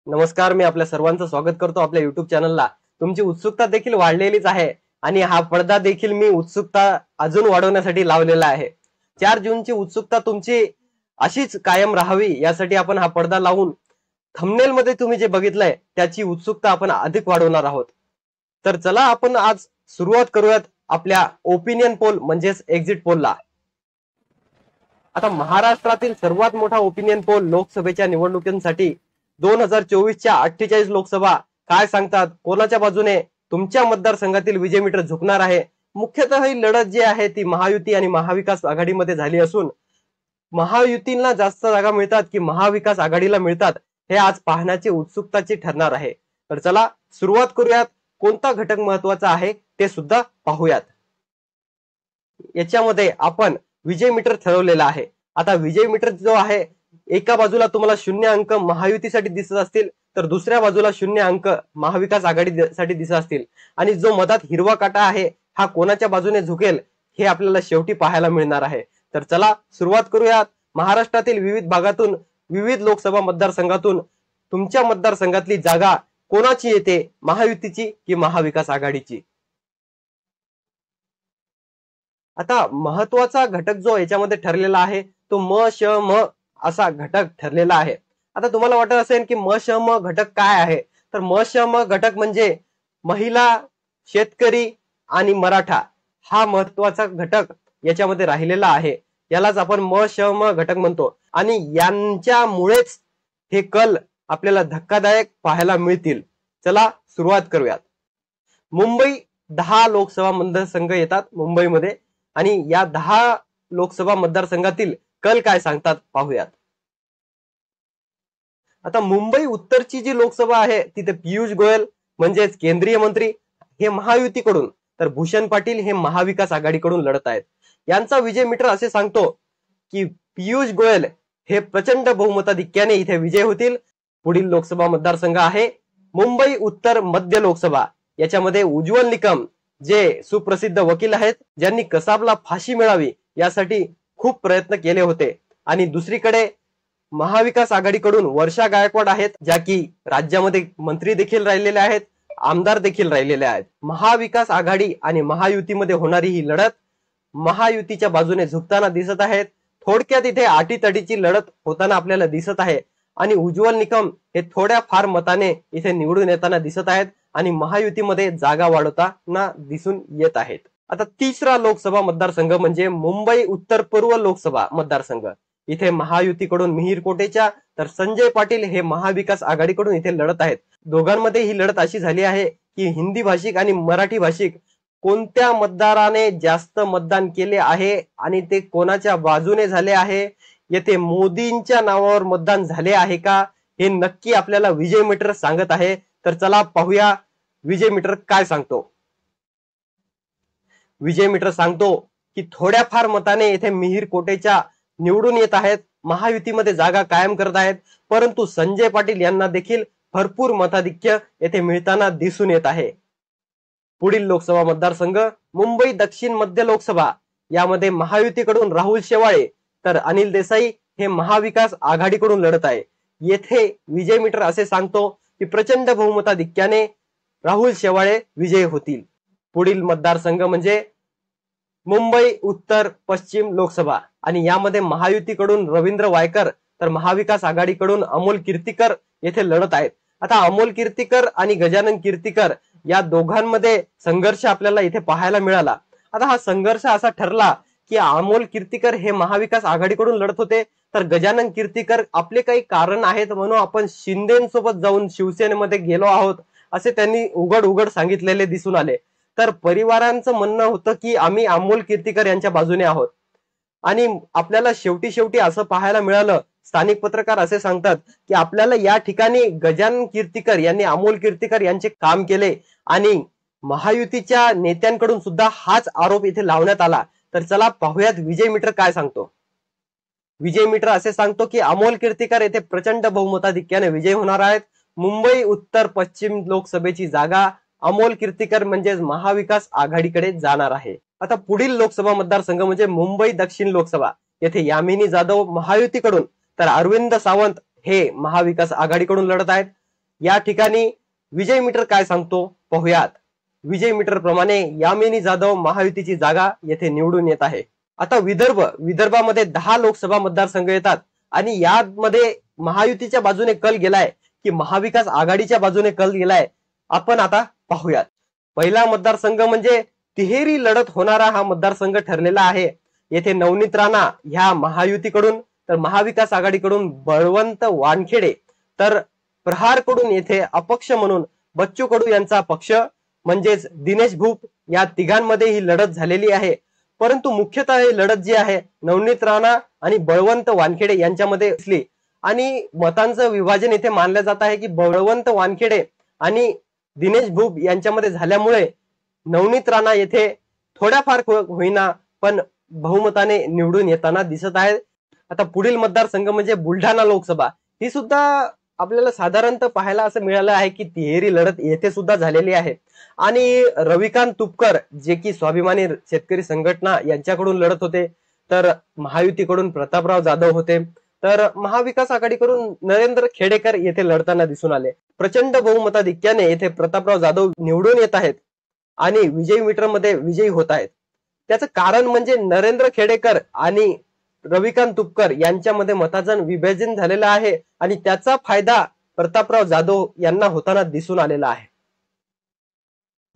नमस्कार, मी आपल्या सर्वांचं स्वागत करतो आपल्या युट्यूब चॅनलला। तुमची उत्सुकता देखील वाढलेलीच आहे आणि हा पडदा देखील मी उत्सुकता अजून वाढवण्यासाठी लावलेला आहे। 4 जूनची उत्सुकता तुमची अशीच कायम राहावी यासाठी आपण हा पडदा लावून थंबनेल मध्ये तुम्ही जे बघितलंय त्याची उत्सुकता आपण अधिक वाढवणार आहोत। तर चला आपण आज सुरुवात करूयात आपल्या ओपिनियन पोल म्हणजेच एक्झिट पोलला। आता महाराष्ट्रातील सर्वात मोठा ओपिनियन पोल लोकसभेच्या निवडणुकीसाठी 2024च्या 48 लोकसभा काय सांगतात, कोणाच्या बाजूने तुमच्या मतदारसंघातील विजय मीटर झुकणार आहे। मुख्यतः ही लढत जी आहे ती महायुती आणि महाविकास आघाडीमध्ये झाली असून महायुतीला जास्त जागा मिळतात की महाविकास आघाडीला मिळतात हे आज पाहण्याची उत्सुकताची ठरणार आहे। तर चला सुरुवात करूयात, कोणता घटक महत्त्वाचा आहे ते सुद्धा पाहूयात। याच्यामध्ये आपण विजय मीटर ठरवलेला आहे। आता विजय मीटर जो आहे, एका बाजूला तुम्हाला 0 अंक महायुतीसाठी दिसत असतील तर दुसऱ्या बाजूला 0 अंक महाविकास आघाडीसाठी दिसत असतील आणि जो मधात हिरवा काटा आहे हा कोणाच्या बाजूने झुकेल हे आपल्याला शेवटी पाहायला मिळणार आहे। तर चला सुरुवात करूयात। महाराष्ट्रातील विविध भागातून विविध लोकसभा मतदारसंघातून तुमच्या मतदारसंघातली जागा कोणाची येते, महायुतीची की महाविकास आघाडीची। आता महत्वाचा घटक जो याच्यामध्ये ठरलेला आहे तो म श म असा घटक ठरलेला आहे। आता तुम्हाला वाटत असेल की म श म घटक काय आहे, तर म श म घटक म्हणजे महिला, शेतकरी आणि मराठा हा महत्वाचा घटक याच्यामध्ये राहिलेला आहे। यालाच आपण म श म घटक म्हणतो आणि यांच्यामुळेच हे कल आपल्याला धक्कादायक पाहायला मिळतील। चला सुरुवात करूयात। मुंबई 10 लोकसभा मतदारसंघ येतात मुंबईमध्ये आणि या 10 लोकसभा मतदारसंघातील कल काय सांगतात पाहूयात। आता मुंबई उत्तरची जी लोकसभा आहे तिथे पियुष गोयल म्हणजेच केंद्रीय मंत्री हे महायुतीकडून, तर भूषण पाटील हे महाविकास आघाडीकडून लढत आहेत। यांचा विजय मीटर असे सांगतो की पियुष गोयल हे प्रचंड बहुमताधिक्याने इथे विजय होतील। पुढील लोकसभा मतदारसंघ आहे मुंबई उत्तर मध्य लोकसभा। याच्यामध्ये उज्ज्वल निकम जे सुप्रसिद्ध वकील आहेत, ज्यांनी कसाबला फाशी मिळावी यासाठी खूप प्रयत्न केले होते आणि दुसरीकडे महाविकास आघाडीकडून वर्षा गायकवाड आहेत, ज्या की राज्यामध्ये मंत्री देखील राहिलेले आहेत, आमदार देखील राहिलेले आहेत। महाविकास आघाडी आणि महायुतीमध्ये होणारी ही लढत महायुतीच्या बाजूने झुकताना दिसत आहेत। थोडक्यात इथे आटीतडीची लढत होताना आपल्याला दिसत आहे आणि उज्ज्वल निकम हे थोड्या फार मताने इथे निवडून येताना दिसत आहेत आणि महायुतीमध्ये जागा वाढवताना दिसून येत आहेत। आता तिसरा लोकसभा मतदारसंघ म्हणजे मुंबई उत्तर पूर्व लोकसभा मतदारसंघ। इथे महायुतीकडून मिहिर कोटेचा तर संजय पाटील हे महाविकास आघाडीकडून इथे लढत आहेत। दोघांमध्ये ही लढत अशी झाली आहे की हिंदी भाषिक आणि मराठी भाषिक कोणत्या मतदाराने जास्त मतदान केले आहे आणि ते कोणाच्या बाजूने झाले आहे, येथे मोदींच्या नावावर मतदान झाले आहे का, हे नक्की आपल्याला विजय मीटर सांगत आहे। तर चला पाहूया विजय मीटर काय सांगतो। विजय मीटर सांगतो की थोड्याफार मताने येथे मिहिर कोटेचा निवडून येत आहेत, महायुतीमध्ये जागा कायम करत आहेत, परंतु संजय पाटील यांना देखील भरपूर मताधिक्य येथे मिळताना दिसून येत आहे। पुढील लोकसभा मतदारसंघ मुंबई दक्षिण मध्य लोकसभा। यामध्ये महायुतीकडून राहुल शेवाळे तर अनिल देसाई हे महाविकास आघाडीकडून लढत आहे। येथे विजय मीटर असे सांगतो की प्रचंड बहुमताधिक्याने राहुल शेवाळे विजयी होतील। पुढील मतदारसंघ म्हणजे मुंबई उत्तर पश्चिम लोकसभा आणि यामध्ये महायुतीकडून रवींद्र वायकर तर महाविकास आघाडीकडून अमोल कीर्तीकर येथे लढत आहेत। आता अमोल कीर्तीकर आणि गजानन कीर्तीकर या दोघांमध्ये संघर्ष आपल्याला इथे पाहायला मिळाला। आता हा संघर्ष असा ठरला की अमोल कीर्तीकर हे महाविकास आघाडीकडून लढत होते, तर गजानन कीर्तीकर आपले काही कारण आहेत म्हणून आपण शिंदेसोबत जाऊन शिवसेनेमध्ये गेलो आहोत असे त्यांनी उघड उघड सांगितलेले दिसून आले। तर परिवारांचं म्हणणं होतं की आम्ही अमोल कीर्तीकर यांच्या बाजूने आहोत आणि आपल्याला शेवटी असं पाहायला मिळालं, स्थानिक पत्रकार असे सांगतात की आपल्याला या ठिकाणी गजानन कीर्तीकर यांनी अमोल कीर्तीकर यांचे काम केले आणि महायुतीच्या नेत्यांकडून सुद्धा हाच आरोप इथे लावण्यात आला। तर चला पाहूयात विजय मीटर काय सांगतो। विजय मीटर असे सांगतो की अमोल कीर्तीकर येथे प्रचंड बहुमताधिक्याने विजय होणार आहेत। मुंबई उत्तर पश्चिम लोकसभेची जागा अमोल कीर्तीकर म्हणजेच महाविकास आघाडीकडे जाणार आहे। आता पुढील लोकसभा मतदारसंघ म्हणजे मुंबई दक्षिण लोकसभा। येथे यामिनी जाधव महायुतीकडून तर अरविंद सावंत हे महाविकास आघाडीकडून लढत आहेत। या ठिकाणी विजय मीटर काय सांगतो पाहूयात। विजय मीटर प्रमाणे यामिनी जाधव महायुतीची जागा येथे निवडून येत आहे। आता विदर्भामध्ये 10 लोकसभा मतदारसंघ येतात आणि यामध्ये महायुतीच्या बाजूने कल गेलाय की महाविकास आघाडीच्या बाजूने कल गेलाय, आपण आता पाहूयात। पहिला मतदारसंघ म्हणजे तिहेरी लढत होणारा हा मतदारसंघ ठरलेला आहे। येथे नवनीत राणा ह्या महायुतीकडून तर महाविकास आघाडीकडून बळवंत वानखेडे तर प्रहारकडून येथे अपक्ष म्हणून बच्चू कडू यांचा पक्ष म्हणजेच दिनेश भूप या तिघांमध्ये ही लढत झालेली आहे। परंतु मुख्यतः ही लढत जी आहे नवनीत राणा आणि बळवंत वानखेडे यांच्यामध्ये असली आणि मतांचं विभाजन इथे मानलं जात आहे की बळवंत वानखेडे आणि दिनेश भूप यांच्यामध्ये झाल्यामुळे नवनीत राणा येथे थोड्याफार होईना पण बहुमताने निवडून येताना दिसत आहे। आता पुढील मतदारसंघ म्हणजे बुलढाणा लोकसभा, ही सुद्धा आपल्याला साधारणतः पाहायला असं मिळालं आहे की तिहेरी लढत येथे सुद्धा झालेली आहे आणि रविकांत तुपकर जे की स्वाभिमानी शेतकरी संघटना यांच्याकडून लढत होते, तर महायुतीकडून प्रतापराव जाधव होते, तर महाविकास आघाडीकडून नरेंद्र खेडेकर येथे लढताना दिसून आले। प्रचंड बहुमताधिक्याने येथे प्रतापराव जाधव निवडून येत आहेत आणि विजय मीटर मध्ये विजयी होत आहेत। त्याचं कारण म्हणजे नरेंद्र खेडेकर आणि रविकांत तुपकर यांच्यामध्ये मताचं विभाजन झालेलं आहे आणि त्याचा फायदा प्रतापराव जाधव यांना होताना दिसून आलेला आहे।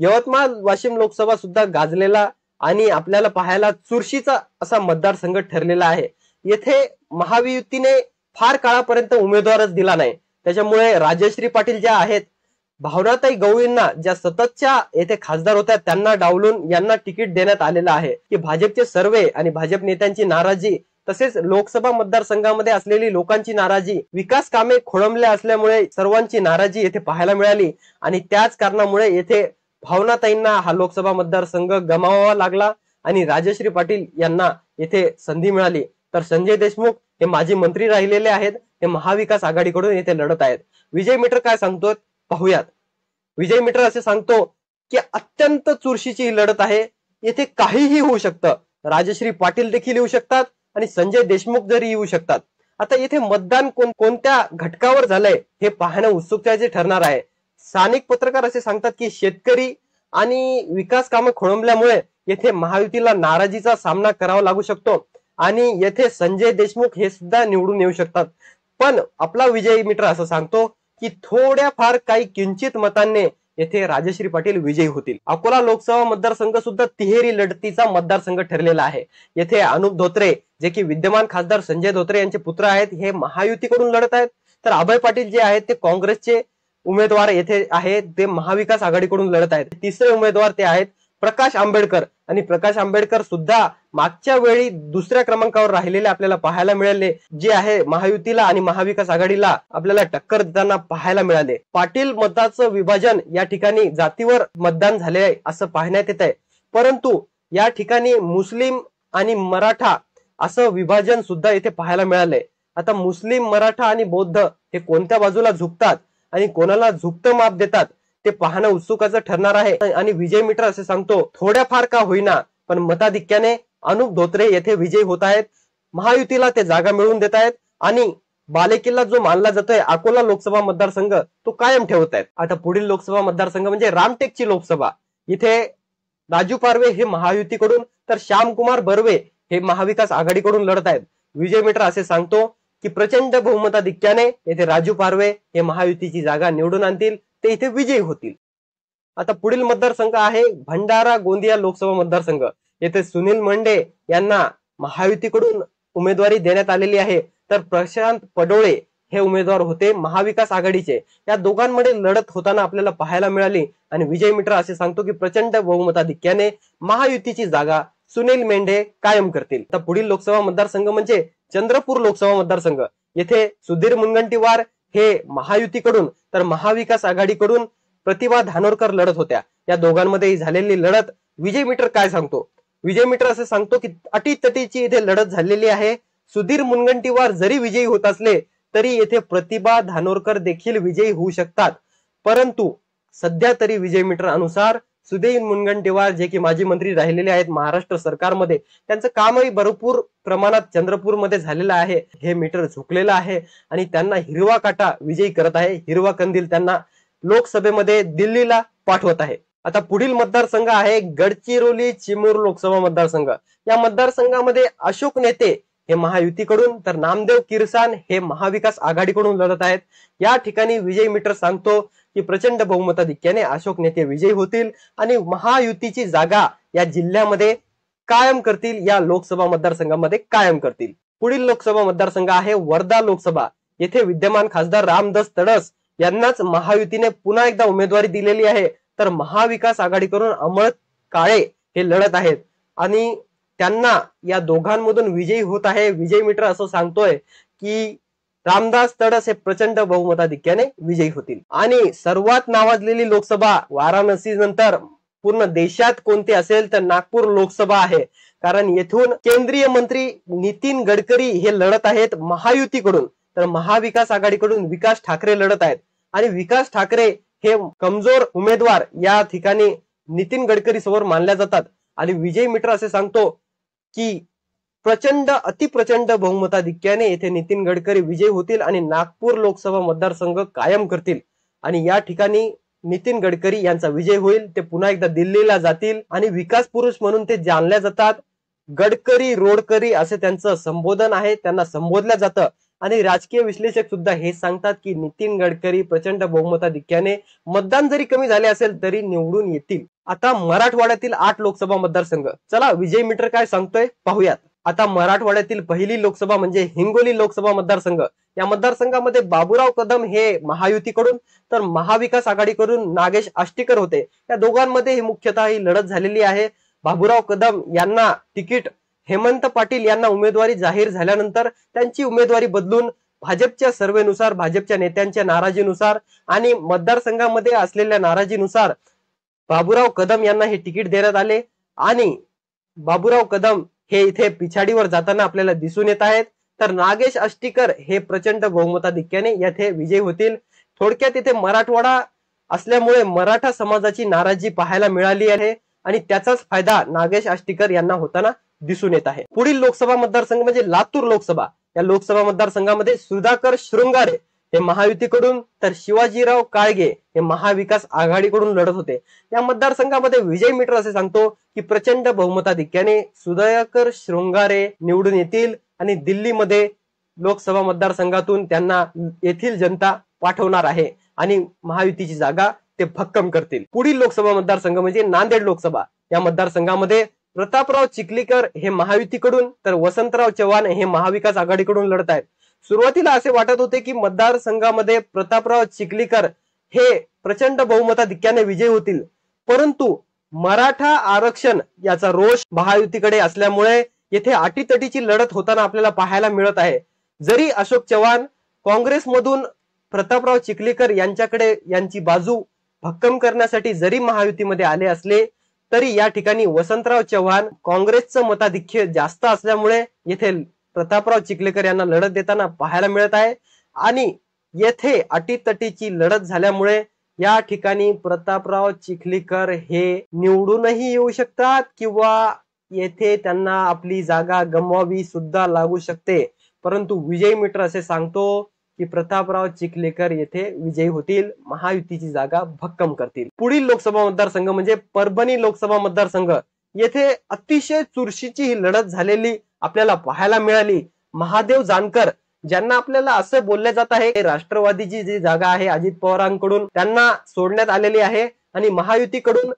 यवतमाळ वाशिम लोकसभा सुद्धा गाजलेला आणि आपल्याला पाहायला चुरशीचा असा मतदारसंघ ठरलेला आहे। येथे महायुतीने फार काळापर्यंत उमेदवारच दिला नाही, त्याच्यामुळे राजश्री पाटील ज्या आहेत भावनाताई गवळींना ज्या सततच्या येथे खासदार होत्या त्यांना डावलून यांना तिकीट देण्यात आलेलं आहे की भाजपचे सर्वे आणि भाजप नेत्यांची नाराजी तसेच लोकसभा मतदारसंघामध्ये असलेली लोकांची नाराजी, विकास कामे खोळंबल्या असल्यामुळे सर्वांची नाराजी येथे पाहायला मिळाली आणि त्याच कारणामुळे येथे भावनाताईंना हा लोकसभा मतदारसंघ गमावावा लागला आणि राजश्री पाटील यांना येथे संधी मिळाली। तर संजय देशमुख हे माजी मंत्री राहिलेले आहेत, हे महाविकास आघाडीकडून येथे लढत आहेत। विजय मीटर काय सांगतो पाहूयात। विजय मीटर असे सांगतो की अत्यंत चुरशीची ही लढत आहे, येथे काहीही होऊ शकतं, राजश्री पाटील देखील येऊ शकतात आणि संजय देशमुख जरी येऊ शकतात। आता येथे मतदान कोणत्या घटकावर झालंय हे पाहणं उत्सुकतेचे ठरणार आहे। स्थानिक पत्रकार असे सांगतात की शेतकरी आणि विकास कामे खोळंबल्यामुळे येथे महायुतीला नाराजीचा सामना करावा लागू शकतो आणि येथे संजय देशमुख हे सुद्धा निवडून येऊ शकतात। पण आपला विजय मीटर असं सांगतो की थोड्या फार काही किंचित मतांनी येथे राजश्री पाटील विजयी होतील। अकोला लोकसभा मतदारसंघ सुद्धा तिहेरी लढतीचा मतदारसंघ ठरलेला आहे। येथे अनुप धोत्रे जे की विद्यमान खासदार संजय धोत्रे यांचे पुत्र आहेत, हे महायुतीकडून लढत आहेत, तर अभय पाटील जे आहेत ते काँग्रेसचे उमेदवार येथे आहेत, ते महाविकास आघाडीकडून लढत आहेत। तिसरे उमेदवार ते आहेत प्रकाश आंबेडकर आणि प्रकाश आंबेडकर सुद्धा मागच्या वेळी दुसऱ्या क्रमांकावर राहिलेले आपल्याला पाहायला मिळाले, जे आहे महायुतीला आणि महाविकास आघाडीला आपल्याला टक्कर देताना पाहायला मिळाले। पाटील मताचं विभाजन या ठिकाणी जातीवर मतदान झाले आहे असं पाहण्यात येत आहे, परंतु या ठिकाणी मुस्लिम आणि मराठा असं विभाजन सुद्धा इथे पाहायला मिळालंय। आता मुस्लिम, मराठा आणि बौद्ध हे कोणत्या बाजूला झुकतात आणि कोणाला झुकतं माप देतात ते पाहणं उत्सुकाचं ठरणार आहे। आणि विजय मीटर असे सांगतो थोड्याफार का होईना पण मताधिक्याने अनुप धोत्रे येथे विजयी होत आहेत, महायुतीला ते जागा मिळवून देत आहेत आणि बालेकिल्ला जो मानला जातोय अकोला लोकसभा मतदारसंघ तो कायम ठेवत आहेत। आता पुढील लोकसभा मतदारसंघ म्हणजे रामटेकची लोकसभा, इथे राजू पारवे हे महायुतीकडून तर श्यामकुमार बर्वे हे महाविकास आघाडीकडून लढत आहेत। विजय मीटर असे सांगतो की प्रचंड बहुमताधिक्याने येथे राजू पारवे हे महायुतीची जागा निवडून आणतील, ते इथे विजयी होतील। आता पुढील मतदारसंघ आहे भंडारा गोंदिया लोकसभा मतदारसंघ, येथे सुनील मुंडे यांना महायुतीकडून उमेदवारी देण्यात आलेली आहे, तर प्रशांत पडोळे हे उमेदवार होते महाविकास आघाडीचे। या दोघांमध्ये लढत होताना आपल्याला पाहायला मिळाली आणि विजय मीटर असे सांगतो की प्रचंड बहुमताधिक्याने महायुतीची जागा सुनील मेंढे कायम करतील। तर पुढील लोकसभा मतदारसंघ म्हणजे चंद्रपूर लोकसभा मतदारसंघ, येथे सुधीर मुनगंटीवार हे महायुतीकडून तर महाविकास आघाडीकडून प्रतिभा धानोरकर लढत होत्या। या दोघांमध्ये झालेली लढत विजय मीटर काय सांगतो? विजय मीटर असे सांगतो की अटीतटीची इथे लढत झालेली आहे। सुधीर मुनगंटीवार जरी विजयी होत असले तरी येथे प्रतिभा धानोरकर देखील विजयी होऊ शकतात, परंतु सध्या तरी विजय मीटर अनुसार सुधीर मुनगंटीवार जे की माजी मंत्री राहिलेले आहेत महाराष्ट्र सरकारमध्ये, त्यांचं कामही भरपूर प्रमाणात चंद्रपूरमध्ये झालेलं आहे. हे मीटर झुकलेलं आहे आणि त्यांना हिरवा काटा विजयी करत आहे. हिरवा कंदील त्यांना लोकसभेमध्ये दिल्लीला पाठवत आहे. आता पुढील मतदारसंघ आहे गडचिरोली चिमूर लोकसभा मतदारसंघ. या मतदारसंघामध्ये अशोक नेते हे महायुतीकडून तर नामदेव किरसान हे महाविकास आघाडीकडून लढत आहेत. या ठिकाणी विजय मीटर सांगतो की प्रचंड बहुमताधिक्याने अशोक नेते विजयी होतील आणि महायुतीची जागा या जिल्ह्यामध्ये कायम करतील, या लोकसभा मतदारसंघामध्ये कायम करतील. पुढील लोकसभा मतदारसंघ आहे वर्धा लोकसभा. येथे विद्यमान खासदार रामदास तडस यांनाच महायुतीने पुन्हा एकदा उमेदवारी दिलेली आहे, तर महाविकास आघाडीकडून अमळ काळे हे लढत आहेत आणि त्यांना या दोघांमधून विजयी होत आहे. विजय मीटर असं सांगतोय की रामदास तडस हे प्रचंड बहुमताधिक्याने विजयी होतील. आणि सर्वात नावाजलेली लोकसभा वाराणसी नंतर पूर्ण देशात कोणती असेल तर नागपूर लोकसभा आहे. कारण येथून केंद्रीय मंत्री नितीन गडकरी हे लढत आहेत महायुतीकडून, तर महाविकास आघाडीकडून विकास ठाकरे लढत आहेत. आणि विकास ठाकरे हे कमजोर उमेदवार या ठिकाणी नितीन गडकरी समोर मानल्या जातात. आणि विजय मीटर असे सांगतो की प्रचंड अतिप्रचंड बहुमताधिक्याने येथे नितीन गडकरी विजयी होतील आणि नागपूर लोकसभा मतदारसंघ कायम करतील. आणि या ठिकाणी नितीन गडकरी यांचा विजय होईल. ते पुन्हा एकदा दिल्लीला जातील आणि विकास पुरुष म्हणून ते जाणल्या जातात. गडकरी रोडकरी असे त्यांचं संबोधन आहे, त्यांना संबोधलं जातं. आणि राजकीय विश्लेषक सुद्धा हे सांगतात की नितीन गडकरी प्रचंड बहुमताधिक्याने मतदान जरी कमी झाले असेल तरी निवडून येतील. आता मराठवाड्यातील 8 लोकसभा मतदारसंघ, चला विजय मीटर काय सांगतोय पाहूयात. आता मराठवाड्यातील पहिली लोकसभा म्हणजे हिंगोली लोकसभा मतदारसंघ. या मतदारसंघामध्ये बाबूराव कदम हे महायुतीकडून तर महाविकास आघाडीकडून नागेश आष्टीकर होते. या दोघांमध्ये ही मुख्यतः ही लढत झालेली आहे. बाबूराव कदम यांना तिकीट हेमंत पाटील यांना उमेदवारी जाहीर झाल्यानंतर त्यांची उमेदवारी बदलून भाजपच्या सर्वेनुसार, भाजपच्या नेत्यांच्या नाराजीनुसार आणि मतदारसंघामध्ये असलेल्या नाराजीनुसार बाबूराव कदम यांना हे तिकीट देण्यात आले. आणि बाबूराव कदम हे इथे पिछाडीवर जाताना आपल्याला दिसून येत आहेत. तर नागेश आष्टीकर हे प्रचंड बहुमताधिक्याने येथे विजयी होतील. थोडक्यात इथे मराठवाडा असल्यामुळे मराठा समाजाची नाराजी पाहायला मिळाली आहे आणि त्याचाच फायदा नागेश आष्टीकर यांना होताना दिसून येत आहे. पुढील लोकसभा मतदारसंघ म्हणजे लातूर लोकसभा. या लोकसभा मतदारसंघामध्ये सुधाकर शृंगारे हे महायुतीकडून तर शिवाजीराव काळगे हे महाविकास आघाडीकडून लढत होते. या मतदारसंघामध्ये विजय मीटर असे सांगतो की प्रचंड बहुमताधिक्याने सुधाकर शृंगारे निवडून येतील आणि दिल्लीमध्ये लोकसभा मतदारसंघातून त्यांना येथील जनता पाठवणार आहे आणि महायुतीची जागा ते भक्कम करतील. पुढील लोकसभा मतदारसंघ म्हणजे नांदेड लोकसभा. या मतदारसंघामध्ये प्रतापराव चिखलीकर हे महायुतीकडून तर वसंतराव चव्हाण हे महाविकास आघाडीकडून लढत आहेत. सुरुवातीला असे वाटत होते की मतदारसंघामध्ये प्रतापराव चिखलीकर हे प्रचंड बहुमताधिक्याने विजयी होतील, परंतु मराठा आरक्षण याचा रोष महायुतीकडे असल्यामुळे येथे अटीतटीची लढत होताना आपल्याला पाहायला मिळत आहे. जरी अशोक चव्हाण काँग्रेसमधून प्रतापराव चिखलीकर यांच्याकडे यांची बाजू भक्कम करण्यासाठी जरी महायुतीमध्ये आले असले तरी या ठिकाणी वसंतराव चव्हाण काँग्रेसचं मताधिक्य जास्त असल्यामुळे येथे प्रतापराव चिखलीकर यांना लढत देताना पाहायला मिळत आहे. आणि येथे अटीतटीची लढत झाल्यामुळे या ठिकाणी प्रतापराव चिखलीकर हे निवडूनही येऊ शकतात किंवा येथे त्यांना आपली जागा गमवावी सुद्धा लागू शकते. परंतु विजय मीटर असे सांगतो की प्रतापराव चिखलीकर येथे विजयी होतील, महायुतीची जागा भक्कम करतील. पुढील लोकसभा मतदारसंघ म्हणजे परभणी लोकसभा मतदारसंघ. येथे अतिशय चुरशीची ही लढत झालेली आपल्याला पाहायला मिळाली. महादेव जानकर ज्यांना आपल्याला असं बोलले जात आहे राष्ट्रवादीची जी जागा आहे अजित पवारांकडून त्यांना सोडण्यात आलेली आहे आणि महायुतीकडून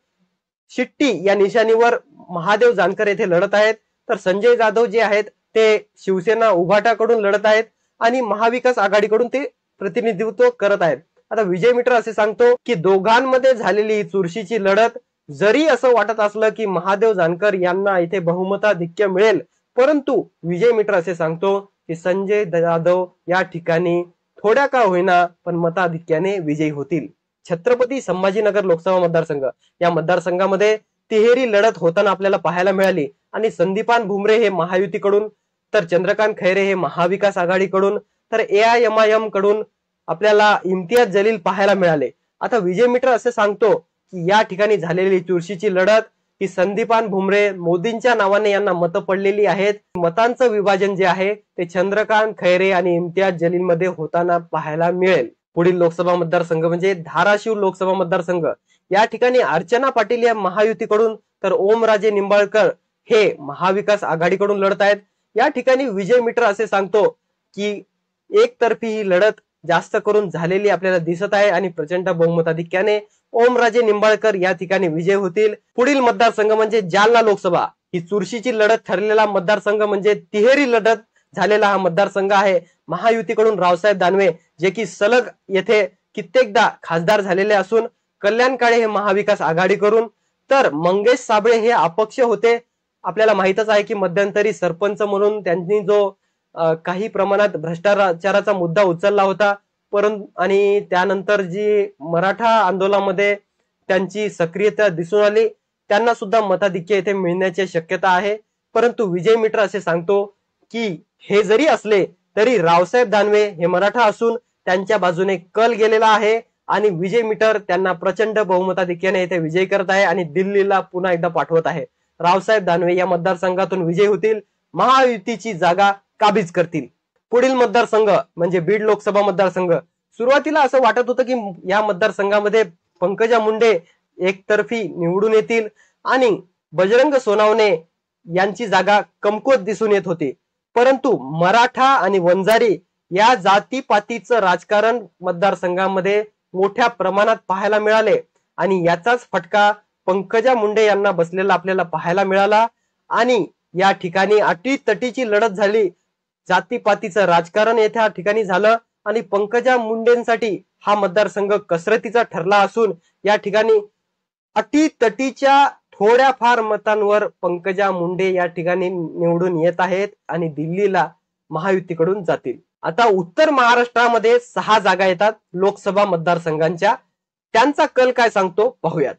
शिट्टी या निशाणीवर महादेव जानकर येथे लढत आहेत. तर संजय जाधव जे आहेत ते शिवसेना उभाटाकडून लढत आहेत आणि महाविकास आघाडीकडून ते प्रतिनिधित्व करत आहेत. आता विजय मीटर असे सांगतो की दोघांमध्ये झालेली चुरशीची लढत जरी असं वाटत असलं की महादेव जानकर यांना इथे बहुमताधिक्य मिळेल, परंतु विजय मीटर असे सांगतो की संजय जाधव या ठिकाणी थोड्या का होईना पण मताधिक्याने विजयी होतील. छत्रपती संभाजीनगर लोकसभा मतदारसंघ. या मतदारसंघामध्ये तिहेरी लढत होताना आपल्याला पाहायला मिळाली आणि संदीपान भुमरे हे महायुतीकडून तर चंद्रकांत खैरे हे महाविकास आघाडीकडून तर AIMIM कडून आपल्याला इम्तियाज जलील पाहायला मिळाले. आता विजय मीटर असे सांगतो की या ठिकाणी झालेली चुरशीची लढत ही संदीपान भुमरे मोदींच्या नावाने यांना मतं पडलेली आहेत. मतांचं विभाजन जे आहे ते चंद्रकांत खैरे आणि इम्तियाज जलील मध्ये होताना पाहायला मिळेल. पुढील लोकसभा मतदारसंघ म्हणजे धाराशिव लोकसभा मतदारसंघ. या ठिकाणी अर्चना पाटील या महायुतीकडून तर ओमराजे निंबाळकर हे महाविकास आघाडीकडून लढत आहेत. या ठिकाणी विजय मीटर असे सांगतो की एकतर्फी ही लढत जास्त करून झालेली आपल्याला दिसत आहे आणि प्रचंड बहुमताधिक्याने ओमराजे निंबाळकर या ठिकाणी विजय होतील. पुढील मतदारसंघ म्हणजे जालना लोकसभा. ही चुरशीची लढत ठरलेला मतदारसंघ म्हणजे तिहेरी लढत झालेला हा मतदारसंघ आहे. महायुतीकडून रावसाहेब दानवे जे की सलग येथे कित्येकदा खासदार झालेले असून कल्याण काळे हे महाविकास आघाडी करून तर मंगेश साबळे हे अपक्ष होते. आपल्याला माहितच आहे की मध्यंतरी सरपंच म्हणून त्यांनी जो काही प्रमाणात भ्रष्टाचाराचा मुद्दा उचलला होता, परंतु आणि त्यानंतर जी मराठा आंदोलनामध्ये त्यांची सक्रियता दिसून आली, त्यांना सुद्धा मताधिक्य येथे मिळण्याची शक्यता आहे. परंतु विजय मीटर असे सांगतो की हे जरी असले तरी रावसाहेब दानवे हे मराठा असून त्यांच्या बाजूने कल गेलेला आहे आणि विजय मीटर त्यांना प्रचंड बहुमताधिक्याने येथे विजय करत आहे आणि दिल्लीला पुन्हा एकदा पाठवत आहे. रावसाहेब दानवे या मतदारसंघातून विजय होतील, महायुतीची जागा काबीज करतील. पुढील मतदारसंघ म्हणजे बीड लोकसभा मतदारसंघ. सुरुवातीला असं वाटत होतं की या मतदारसंघामध्ये पंकजा मुंडे एकतर्फी निवडून येतील आणि बजरंग सोनावणे यांची जागा कमकुवत दिसून येत होती. परंतु मराठा आणि वंजारी या जातीपातीचं राजकारण मतदारसंघामध्ये मोठ्या प्रमाणात पाहायला मिळाले आणि याचाच फटका पंकजा मुंडे यांना बसलेला आपल्याला पाहायला मिळाला आणि या ठिकाणी अटीतटीची लढत झाली. जातीपातीचं राजकारण येथे ठिकाणी झालं आणि पंकजा मुंडेंसाठी हा मतदारसंघ कसरतीचा ठरला असून या ठिकाणी अटीतटीच्या थोड्याफार मतांवर पंकजा मुंडे या ठिकाणी निवडून येत आहेत आणि दिल्लीला महायुतीकडून जातील. आता उत्तर महाराष्ट्रामध्ये 6 जागा येतात लोकसभा मतदारसंघांच्या. त्यांचा कल काय सांगतो पाहूयात.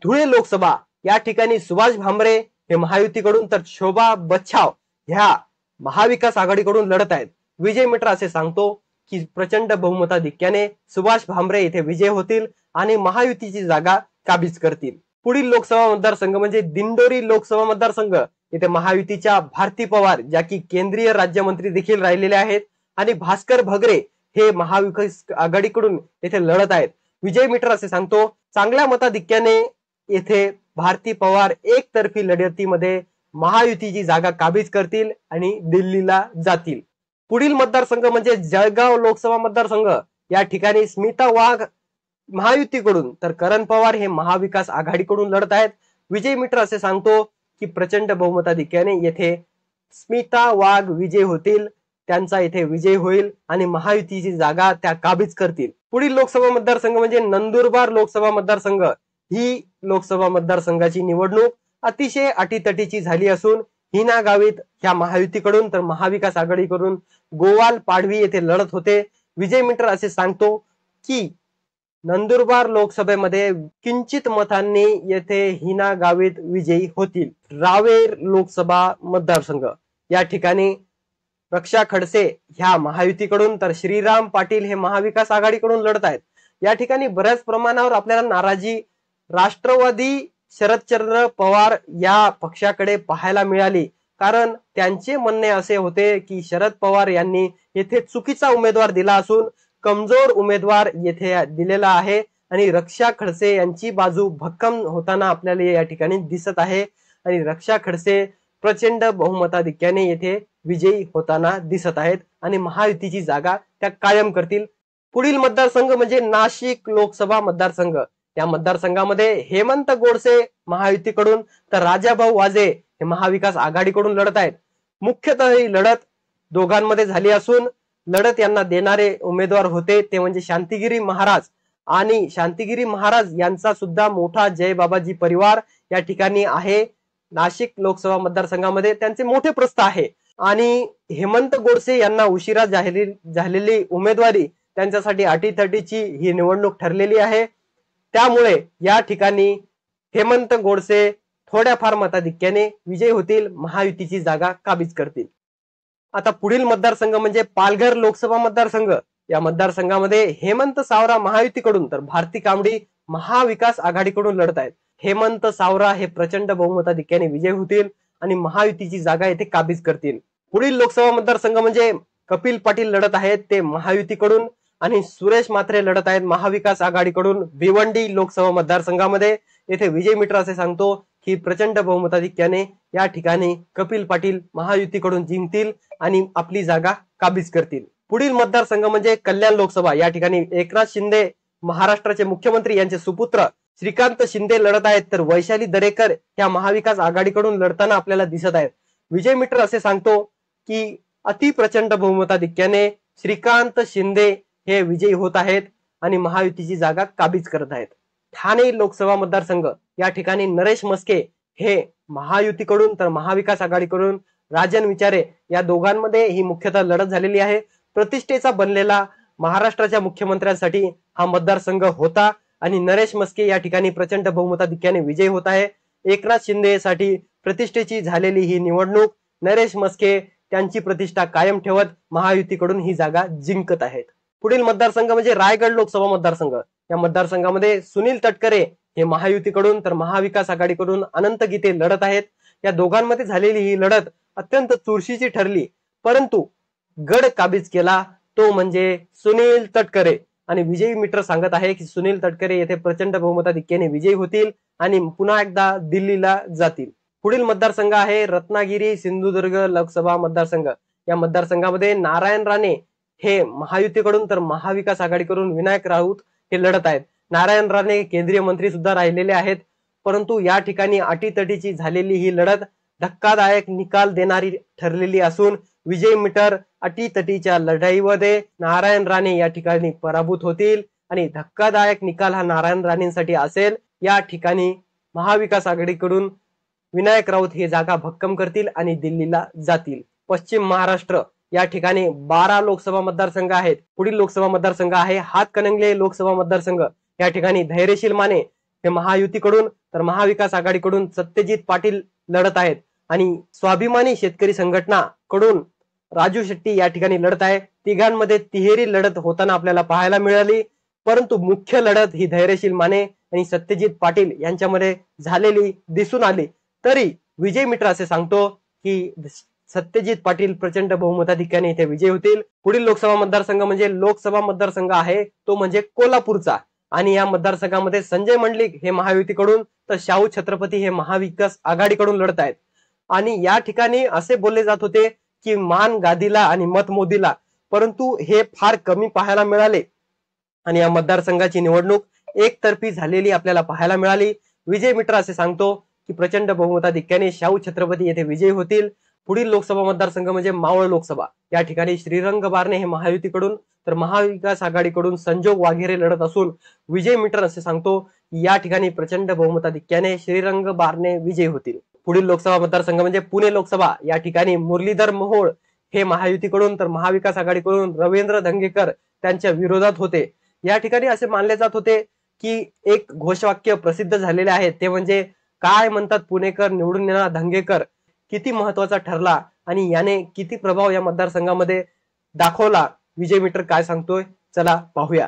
धुळे लोकसभा. या ठिकाणी सुभाष भामरे हे महायुतीकडून तर शोभा बच्छाव ह्या महाविकास आघाडीकडून लढत आहेत. विजय मीटर असे सांगतो की प्रचंड बहुमताधिक्याने सुभाष भामरे येथे विजय होतील आणि महायुतीची जागा काबीज करतील. पुढील लोकसभा मतदारसंघ म्हणजे दिंडोरी लोकसभा मतदारसंघ. येथे महायुतीच्या भारती पवार ज्या की केंद्रीय राज्यमंत्री देखील राहिलेले आहेत आणि भास्कर भगरे हे महाविकास आघाडीकडून येथे लढत आहेत. विजय मीटर असे सांगतो चांगल्या मताधिक्याने येथे भारती पवार एकतर्फी लढतीमध्ये महायुतीची जागा काबीज करतील आणि दिल्लीला जातील. पुढील मतदारसंघ म्हणजे जळगाव लोकसभा मतदारसंघ. या ठिकाणी स्मिता वाघ महायुतीकडून तर करण पवार हे महाविकास आघाडीकडून लढत आहेत. विजय मीटर असे सांगतो की प्रचंड बहुमताधिक्याने येथे स्मिता वाघ विजय होतील, त्यांचा येथे विजय होईल आणि महायुतीची जागा त्या काबीज करतील. पुढील लोकसभा मतदारसंघ म्हणजे नंदुरबार लोकसभा मतदारसंघ. ही लोकसभा मतदारसंघाची निवडणूक अतिशय अटीतटीची झाली असून हिना गावित ह्या महायुतीकडून तर महाविकास आघाडीकडून गोवाल पाडवी येथे लढत होते. विजय मीटर असे सांगतो की नंदुरबार लोकसभेमध्ये किंचित मतांनी येथे हिना गावित विजयी होतील. रावेर लोकसभा मतदारसंघ. या ठिकाणी रक्षा खडसे ह्या महायुतीकडून तर श्रीराम पाटील हे महाविकास आघाडीकडून लढत आहेत. या ठिकाणी बऱ्याच प्रमाणावर आपल्याला नाराजी राष्ट्रवादी शरदचंद्र पवार या पक्षाकडे पाहायला मिळाली, कारण त्यांचे म्हणणे असे होते की शरद पवार यांनी येथे चुकीचा उमेदवार दिला असून कमजोर उमेदवार येथे दिलेला आहे आणि रक्षा खडसे यांची बाजू भक्कम होताना आपल्याला या ठिकाणी दिसत आहे आणि रक्षा खडसे प्रचंड बहुमताधिक्याने येथे विजयी होताना दिसत आहेत आणि महायुतीची जागा त्या कायम करतील. पुढील मतदारसंघ म्हणजे नाशिक लोकसभा मतदारसंघ. या मतदारसंघामध्ये हेमंत गोडसे महायुतीकडून तर राजाभाऊ वाजे हे महाविकास आघाडीकडून लढत आहेत. मुख्यतः ही लढत दोघांमध्ये झाली असून लढत यांना देणारे उमेदवार होते ते म्हणजे शांतिगिरी महाराज आणि शांतिगिरी महाराज यांचा सुद्धा मोठा जय बाबाजी परिवार या ठिकाणी आहे. नाशिक लोकसभा मतदारसंघामध्ये त्यांचे मोठे प्रस्थ आहे आणि हेमंत गोडसे यांना उशिरा झालेली उमेदवारी त्यांच्यासाठी अटीतटीची ही निवडणूक ठरलेली आहे. त्यामुळे या ठिकाणी हेमंत गोडसे थोड्याफार मताधिक्याने विजय होतील, महायुतीची जागा काबीज करतील. आता पुढील मतदारसंघ म्हणजे पालघर लोकसभा मतदारसंघ. या मतदारसंघामध्ये हेमंत सावरा महायुतीकडून तर भारती कांबडी महाविकास आघाडीकडून लढत आहेत. हेमंत सावरा हे प्रचंड बहुमताधिक्याने विजय होतील आणि महायुतीची जागा येथे काबीज करतील. पुढील लोकसभा मतदारसंघ म्हणजे कपिल पाटील लढत आहेत ते महायुतीकडून आणि सुरेश म्हात्रे लढत आहेत महाविकास आघाडीकडून. भिवंडी लोकसभा मतदारसंघामध्ये येथे विजय मित्र असे सांगतो की प्रचंड बहुमताधिक्याने या ठिकाणी कपिल पाटील महायुतीकडून जिंकतील आणि आपली जागा काबीज करतील. पुढील मतदारसंघ म्हणजे कल्याण लोकसभा. या ठिकाणी एकनाथ शिंदे महाराष्ट्राचे मुख्यमंत्री यांचे सुपुत्र श्रीकांत शिंदे लढत आहेत तर वैशाली दरेकर या महाविकास आघाडीकडून लढताना आपल्याला दिसत आहेत. विजय मित्र असे सांगतो की अति प्रचंड बहुमताधिक्याने श्रीकांत शिंदे हे विजयी होत आहेत आणि महायुतीची जागा काबीज करत आहेत. ठाणे लोकसभा मतदारसंघ या ठिकाणी नरेश मस्के हे महायुतीकडून तर महाविकास आघाडीकडून राजन विचारे या दोघांमध्ये ही मुख्यतः लढत झालेली आहे. प्रतिष्ठेचा बनलेला महाराष्ट्राच्या मुख्यमंत्र्यांसाठी हा मतदारसंघ होता आणि नरेश मस्के या ठिकाणी प्रचंड बहुमताधिक्याने विजयी होत आहे. एकनाथ शिंदेसाठी प्रतिष्ठेची झालेली ही निवडणूक नरेश मस्के त्यांची प्रतिष्ठा कायम ठेवत महायुतीकडून ही जागा जिंकत आहेत. पुढील मतदारसंघ म्हणजे रायगड लोकसभा मतदारसंघ. या मतदारसंघामध्ये सुनील तटकरे हे महायुतीकडून तर महाविकास आघाडीकडून अनंत गीते लढत आहेत. या दोघांमध्ये झालेली ही लढत अत्यंत चुरशीची ठरली परंतु गड काबीज केला तो म्हणजे सुनील तटकरे आणि विजयी मित्र सांगत आहे की सुनील तटकरे येथे प्रचंड बहुमताधिक्याने विजयी होतील आणि पुन्हा एकदा दिल्लीला जातील. पुढील मतदारसंघ आहे रत्नागिरी सिंधुदुर्ग लोकसभा मतदारसंघ. या मतदारसंघामध्ये नारायण राणे हे महायुतीकडून तर महाविकास आघाडीकडून विनायक राऊत हे लढत आहेत. नारायण राणे केंद्रीय मंत्री सुद्धा राहिलेले आहेत परंतु या ठिकाणी अटीतटीची झालेली ही लढत धक्कादायक निकाल देणारी ठरलेली असून विजय मिटर अटीतटीच्या लढाईमध्ये नारायण राणे या ठिकाणी पराभूत होतील आणि धक्कादायक निकाल हा नारायण राणेंसाठी असेल. या ठिकाणी महाविकास आघाडीकडून विनायक राऊत हे जागा भक्कम करतील आणि दिल्लीला जातील. पश्चिम महाराष्ट्र या ठिकाणी 12 लोकसभा मतदारसंघ आहेत. पुढील लोकसभा मतदारसंघ आहे हातकणंगले लोकसभा मतदारसंघ. या ठिकाणी धैर्यशील माने हे महायुतीकडून तर महाविकास आघाडीकडून सत्यजित पाटील लढत आहेत आणि स्वाभिमानी शेतकरी संघटना कडून राजू शेट्टी या ठिकाणी लढत आहे. तिघांमध्ये तिहेरी लढत होताना आपल्याला पाहायला मिळाली परंतु मुख्य लढत ही धैर्यशील माने आणि सत्यजित पाटील यांच्यामध्ये झालेली दिसून आली. तरी विजय मित्र असे सांगतो की सत्यजित पाटील प्रचंड बहुमताधिक्याने इथे विजय होतील. पुढील लोकसभा मतदारसंघ म्हणजे लोकसभा मतदारसंघ आहे तो म्हणजे कोल्हापूरचा आणि या मतदारसंघामध्ये संजय मंडलिक हे महायुतीकडून तर शाहू छत्रपती हे महाविकास आघाडीकडून लढत आहेत. आणि या ठिकाणी असे बोलले जात होते की मान गादीला आणि मत मोदीला परंतु हे फार कमी पाहायला मिळाले आणि या मतदारसंघाची निवडणूक एकतर्फी झालेली आपल्याला पाहायला मिळाली. विजय मित्र असे सांगतो की प्रचंड बहुमताधिक्याने शाहू छत्रपती येथे विजयी होतील. पुढील लोकसभा मतदारसंघ म्हणजे मावळ लोकसभा. या ठिकाणी श्रीरंग बारणे हे महायुतीकडून तर महाविकास आघाडीकडून संजोग वाघेरे लढत असून विजय मित्र असे सांगतो या ठिकाणी प्रचंड बहुमताधिक्याने श्रीरंग बारणे विजयी होतील. पुढील लोकसभा मतदारसंघ म्हणजे पुणे लोकसभा. या ठिकाणी मुरलीधर मोहोळ हे महायुतीकडून तर महाविकास आघाडीकडून रवींद्र धंगेकर त्यांच्या विरोधात होते. या ठिकाणी असे मानले जात होते की एक घोषवाक्य प्रसिद्ध झालेले आहे ते म्हणजे काय म्हणतात पुणेकर निवडून येणार धंगेकर किती महत्वाचा ठरला आणि याने किती प्रभाव या मतदारसंघामध्ये दाखवला. विजय मित्र काय सांगतोय चला पाहूया.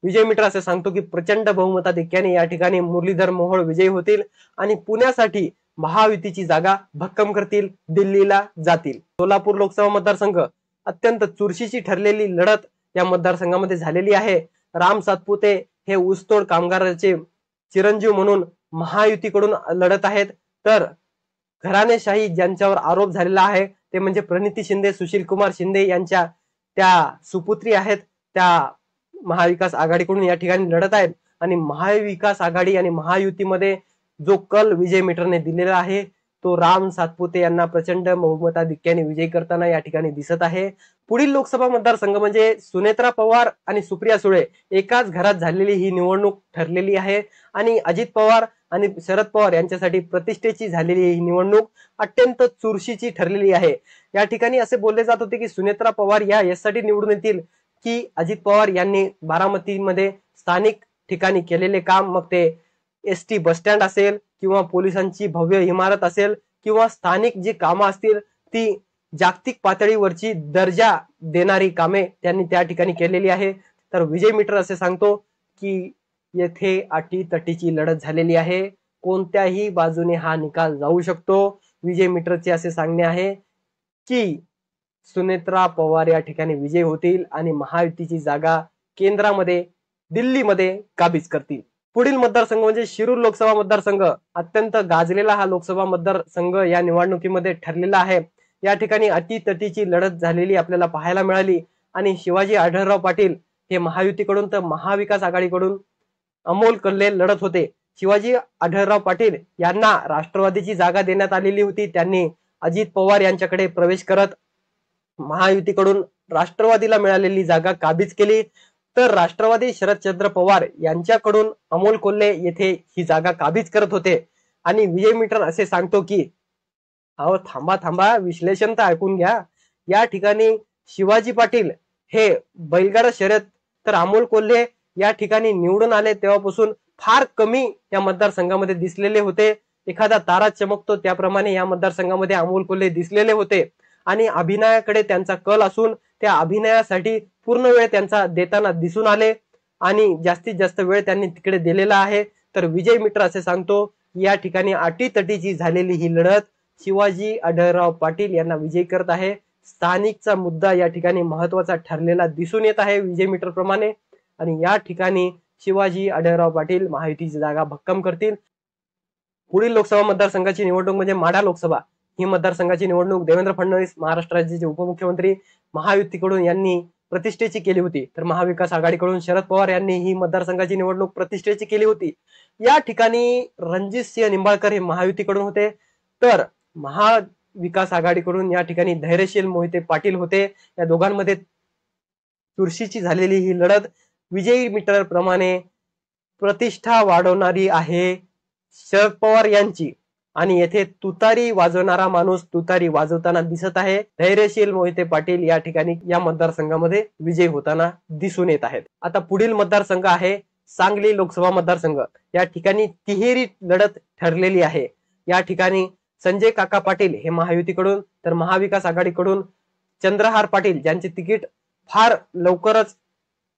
विजय मित्र असे सांगतो की प्रचंड बहुमताधिक्याने या ठिकाणी मुरलीधर मोहोळ विजयी होतील आणि पुण्यासाठी महायुतीची जागा भक्कम करतील दिल्लीला जातील. सोलापूर लोकसभा मतदारसंघ अत्यंत चुरशीची ठरलेली लढत या मतदारसंघामध्ये झालेली आहे. राम सातपुते हे ऊसतोड कामगाराचे चिरंजीव म्हणून महायुतीकडून लढत आहेत तर घराणेशाही ज्यांच्यावर आरोप झालेला आहे ते म्हणजे प्रणिती शिंदे सुशील कुमार शिंदे यांच्या त्या सुपुत्री आहेत त्या महाविकास आघाडीकडून या ठिकाणी लढत आहेत आणि महाविकास आघाडी आणि महायुतीमध्ये जो कल विजय मिटरने दिलेला आहे तो राम सातपुते यांना प्रचंड बहुमताधिक्याने विजयी करताना या ठिकाणी दिसत आहे. पुढील लोकसभा मतदारसंघ म्हणजे सुनेत्रा पवार आणि सुप्रिया सुळे एकाच घरात झालेली ही निवडणूक ठरलेली आहे आणि अजित पवार आणि शरद पवार यांच्यासाठी प्रतिष्ठेची झालेली ही निवडणूक अत्यंत चुरशीची ठरलेली आहे. या ठिकाणी असे बोलले जात होते की सुनेत्रा पवार या यासाठी निवडून येतील की अजित पवार यांनी बारामतीमध्ये स्थानिक ठिकाणी केलेले काम मग ते एसटी बस स्टँड असेल किंवा पोलिसांची भव्य इमारत असेल किंवा स्थानिक जी कामं असतील ती जागतिक पातळीवरची दर्जा देणारी कामे त्यांनी त्या ठिकाणी केलेली आहे. तर विजय मिटर असे सांगतो की येथे अटीतटीची लढत झालेली आहे. कोणत्याही बाजूने हा निकाल जाऊ शकतो. विजय मीटरचे असे सांगणे आहे की सुनेत्रा पवार या ठिकाणी विजय होतील आणि महायुतीची जागा केंद्रामध्ये दिल्लीमध्ये काबीज करतील. पुढील मतदारसंघ म्हणजे शिरूर लोकसभा मतदारसंघ. अत्यंत गाजलेला हा लोकसभा मतदारसंघ या निवडणुकीमध्ये ठरलेला आहे. या ठिकाणी अटीतटीची लढत झालेली आपल्याला पाहायला मिळाली आणि शिवाजी आढळराव पाटील हे महायुतीकडून तर महाविकास आघाडीकडून अमोल कोल्हे लढत होते. शिवाजी आढळराव पाटील यांना राष्ट्रवादीची जागा देण्यात आलेली होती. त्यांनी अजित पवार यांच्याकडे प्रवेश करत महायुतीकडून राष्ट्रवादीला मिळालेली जागा काबीज केली. तर राष्ट्रवादी शरदचंद्र पवार यांच्याकडून अमोल कोल्हे येथे ही जागा काबीज करत होते. आणि विजय मीटर असे सांगतो की अहो थांबा थांबा, विश्लेषण तर ऐकून घ्या. या ठिकाणी शिवाजी पाटील हे बैलगाडा शर्यत तर अमोल कोल्हे या ठिकाणी निवडून आले तेव्हापासून फार कमी या मतदारसंघामध्ये दिसलेले होते. एखादा तारा चमकतो त्याप्रमाणे या मतदारसंघामध्ये अमोल कोल्हे दिसलेले होते आणि अभिनयाकडे त्यांचा कल असून त्या अभिनयासाठी पूर्ण वेळ त्यांचा देताना दिसून आले आणि जास्तीत जास्त वेळ त्यांनी तिकडे दिलेला आहे. तर विजय मित्र असे सांगतो या ठिकाणी अटीतटीची झालेली ही लढत शिवाजी आढळराव पाटील यांना विजयी करत आहे. स्थानिकचा मुद्दा या ठिकाणी महत्वाचा ठरलेला दिसून येत आहे विजय मीटर प्रमाणे आणि या ठिकाणी शिवाजी आढळराव पाटील महायुतीची जागा भक्कम करतील. पुढील लोकसभा मतदारसंघाची निवडणूक म्हणजे माढा लोकसभा. ही मतदारसंघाची निवडणूक देवेंद्र फडणवीस महाराष्ट्र राज्याचे उपमुख्यमंत्री महायुतीकडून यांनी प्रतिष्ठेची केली होती. तर महाविकास आघाडीकडून शरद पवार यांनी ही मतदारसंघाची निवडणूक प्रतिष्ठेची केली होती. या ठिकाणी रणजितसिंह निंबाळकर हे महायुतीकडून होते तर महाविकास आघाडीकडून या ठिकाणी धैर्यशील मोहिते पाटील होते. या दोघांमध्ये चुरशीची झालेली ही लढत विजयी मीटर प्रमाणे प्रतिष्ठा वाढवणारी आहे शरद पवार यांची आणि येथे तुतारी वाजवणारा माणूस तुतारी वाजवताना दिसत आहे. धैर्यशील मोहिते पाटील या ठिकाणी या मतदारसंघामध्ये विजयी होताना दिसून येत आहेत. आता पुढील मतदारसंघ आहे सांगली लोकसभा मतदारसंघ. या ठिकाणी तिहेरी लढत ठरलेली आहे. या ठिकाणी संजय काका पाटील हे महायुतीकडून तर महाविकास आघाडीकडून चंद्रहार पाटील ज्यांचे तिकीट फार लवकरच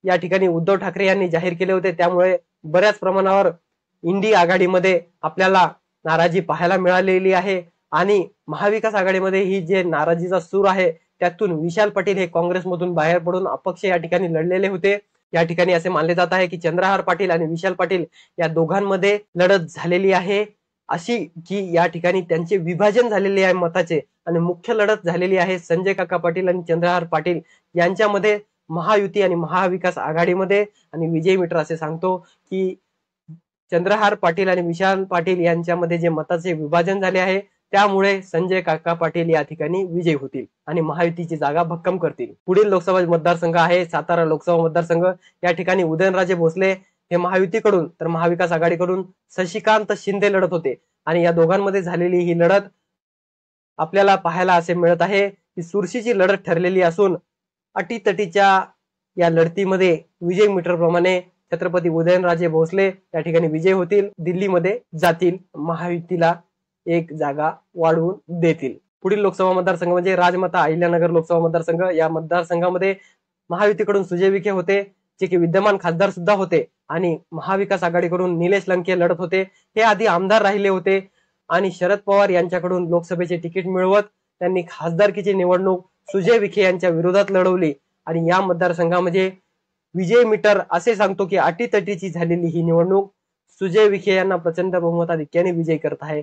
या ठिकाणी उद्धव ठाकरे यांनी जाहीर केले होते. त्यामुळे बऱ्याच प्रमाणावर इंडी आघाडीमध्ये आपल्याला नाराजी पाहायला मिळालेली आहे आणि महाविकास आघाडीमध्ये ही जे नाराजीचा सूर आहे त्यातून विशाल पाटील हे काँग्रेसमधून बाहेर पडून अपक्ष या ठिकाणी लढलेले होते. या ठिकाणी असे मानले जात आहे की चंद्रहार पाटील आणि विशाल पाटील या दोघांमध्ये लढत झालेली आहे अशी की या ठिकाणी त्यांचे विभाजन झालेले आहे मताचे आणि मुख्य लढत झालेली आहे संजय काका पाटील आणि चंद्रहार पाटील यांच्यामध्ये महायुती आणि महाविकास आघाडीमध्ये. आणि विजय मीटर असे सांगतो की चंद्रहार पाटील आणि विशाल पाटील यांच्यामध्ये जे मताचे विभाजन झाले आहे त्यामुळे संजय काका पाटील या ठिकाणी विजयी होतील आणि महायुतीची जागा भक्कम करतील. पुढील लोकसभा मतदारसंघ आहे सातारा लोकसभा मतदारसंघ. या ठिकाणी उदयनराजे भोसले हे महायुतीकडून तर महाविकास आघाडीकडून शशिकांत शिंदे लढत होते आणि या दोघांमध्ये झालेली ही लढत आपल्याला पाहायला असे मिळत आहे की चुरशीची लढत ठरलेली असून अटीतटीच्या या लढतीमध्ये विजय मीटर प्रमाणे छत्रपती उदयनराजे भोसले या ठिकाणी विजय होतील. दिल्लीमध्ये जातील, महायुतीला एक जागा वाढवून देतील. पुढील लोकसभा मतदारसंघ म्हणजे राजमाता अहिल्यानगर लोकसभा मतदारसंघ. या मतदारसंघामध्ये महायुतीकडून सुजय विखे होते जे की विद्यमान खासदार सुद्धा होते आणि महाविकास आघाडीकडून निलेश लंके लढत होते. हे आधी आमदार राहिले होते आणि शरद पवार यांच्याकडून लोकसभेचे तिकीट मिळवत त्यांनी खासदारकीची निवडणूक सुजय विखे यांच्या विरोधात लढवली आणि या मतदारसंघामध्ये विजय मीटर असे सांगतो की अटीतटीची झालेली ही निवडणूक सुजय विखे यांना प्रचंड बहुमताधिक्याने विजय करत आहे.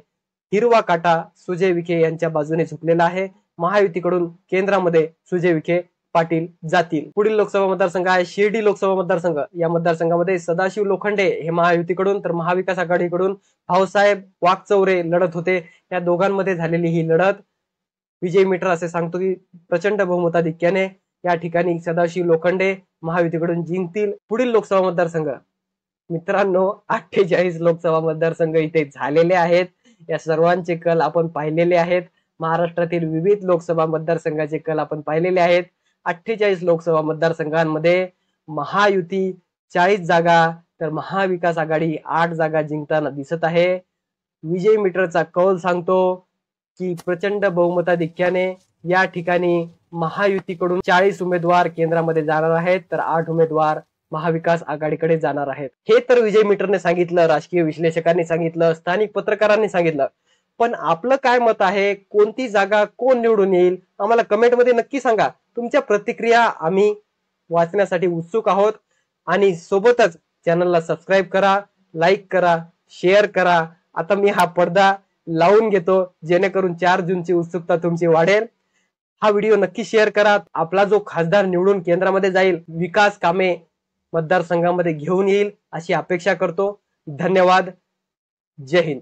हिरवा काटा सुजय विखे यांच्या बाजूने झुकलेला आहे. महायुतीकडून केंद्रामध्ये सुजय विखे पाटील जातील. पुढील लोकसभा मतदारसंघ आहे शिर्डी लोकसभा मतदारसंघ. या मतदारसंघामध्ये सदाशिव लोखंडे हे महायुतीकडून तर महाविकास आघाडीकडून भाऊसाहेब वाकचौरे लढत होते. या दोघांमध्ये झालेली ही लढत विजय मीटर असे सांगतो की प्रचंड बहुमताधिक्याने या ठिकाणी सदाशिव लोखंडे महायुतीकडून जिंकतील. पुढील लोकसभा मतदारसंघ मित्रांनो 48 लोकसभा मतदारसंघ इथे झालेले आहेत. या सर्वांचे कल आपण पाहिलेले आहेत. महाराष्ट्रातील विविध लोकसभा मतदारसंघाचे कल आपण पाहिलेले आहेत. 48 लोकसभा मतदारसंघांमध्ये महायुती 40 जागा तर महाविकास आघाडी 8 जागा जिंकताना दिसत आहे. विजय मीटरचा कौल सांगतो की प्रचंड बहुमताधिक्याने या ठिकाणी महायुतीकडून 40 उमेदवार केंद्रामध्ये जाणार आहेत तर 8 उमेदवार महाविकास आघाडीकडे जाणार आहेत. हे तर विजय मीटरने सांगितलं, राजकीय विश्लेषकांनी सांगितलं, स्थानिक पत्रकारांनी सांगितलं. पण आपलं काय मत आहे, कोणती जागा कोण निवडून येईल, आम्हाला कमेंटमध्ये नक्की सांगा. तुमच्या प्रतिक्रिया आम्ही वाचण्यासाठी उत्सुक आहोत. आणि सोबतच चॅनलला सबस्क्राईब करा, लाईक करा, शेअर करा. आता मी हा पडदा लावून घेतो जेणेकरून 4 जूनची उत्सुकता तुमची वाढेल. हा व्हिडिओ नक्की शेअर करा. आपला जो खासदार निवडून केंद्रामध्ये जाईल, विकास कामे मतदारसंघामध्ये घेऊन येईल अशी अपेक्षा करतो. धन्यवाद. जय हिंद.